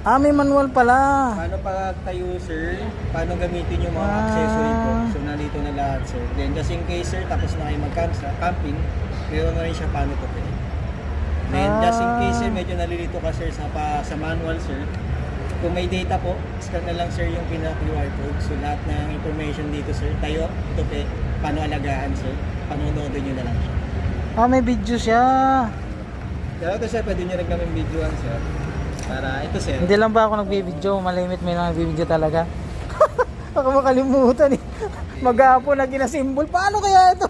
Ah, may manual pala. Paano pagtayo sir, paano gamitin yung mga accessory po. So nandito na lahat sir. Then just in case sir, tapos na kayo mag-camping, meron na rin siya paano to pwede. Then just in case sir, medyo nalilito ka sir sa manual sir. Kung may data po, scan na lang sir yung pinaka-QR code. So lahat ng information dito sir, tayo, tupi, paano alagaan sir, panonoodin nyo na lang siya. Ah, may video siya. Kaya ito sir, pwede nyo rin kami videoan sir. Para ito sir. Hindi lang ba ako nagbi-video, malimit may nagbi-video talaga. Baka makalimutan eh. Mag-aapon na ginasimbol. Paano kaya ito?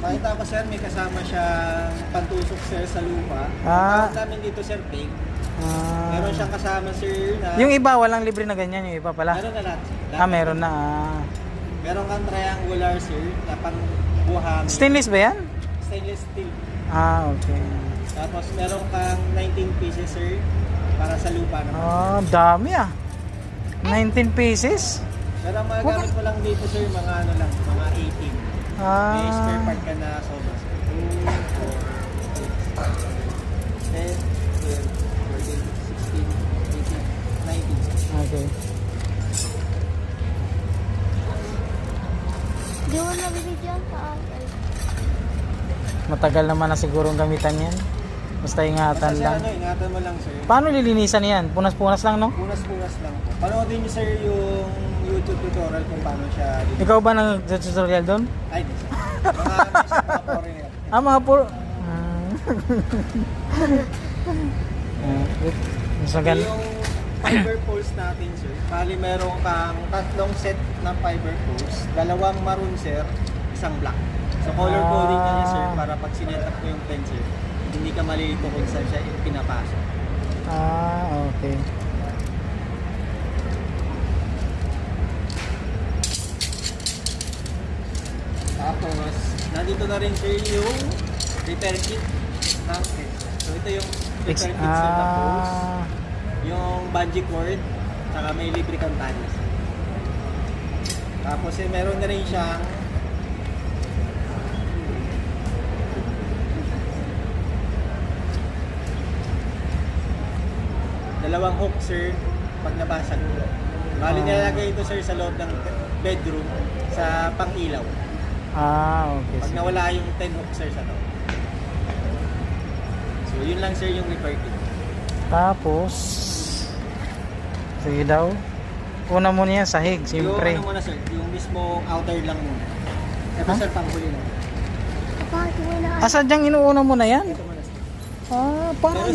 Makita ko sir, may kasama siyang pantusok sir sa lupa. Ah. Ang namin dito sir, pig. Meron siyang kasama sir na... Yung iba, walang libre na ganyan. Yung iba pala. Meron na lahat. Ah, meron na. Meron kang triangular sir, na pangbuhangin. Stainless ba yan? Stainless steel. Ah, okay. Tapos meron kang 19 pieces sir, para sa lupa naman. Ah, dami ah. 19 pieces? Pero ang mga gamit mo lang dito sir, mga ano lang, mga 18. May spare part ka na sobra sir. 2, 4, 6, 10, 14, 16, 18, 19. Okay. Di mo nabibigyan sa akin. Matagal naman na siguro ang gamitan yan. Basta ingatan Basta lang. sir, ingatan mo lang sir. Paano lilinisan yan? Punas-punas lang, no? Punas-punas lang po. Panoodin niyo sir yung YouTube tutorial kung paano siya linisin. Ikaw ba nag-tutorial doon? Ay, di sir. Mga ano siya, mga foreigner. Ah, mga puro... Mas So, maganda. yung fiber poles natin sir, bali meron kang tatlong set ng fiber poles, dalawang maroon sir, isang black. So color coding na niya sir para pag sinetup ko yung pen sir, hindi ka malilito kung saan siya pinapasok. Ah, okay. Tapos, nandito na rin sir yung repair kit ng pen. So ito yung repair kit sir na poles, yung bungee cord, saka may libre kang tanis. Tapos meron na rin siyang dalawang hook sir pag nabasag. Bali nilalagay ito sir sa loob ng bedroom sa pang-ilaw. Ah, okay. Pag nawala yung 10 hook sir sa loob. So yun lang sir yung repair kit. Tapos, sige daw. Una muna yan, sahig, Yung siyempre. ano muna sir, yung mismo outer lang muna. Ito sir, panghuli na. Papa, di mo na Ah, sadyang inuuna mo na yan? Ito muna sir. Ah, paano? Pero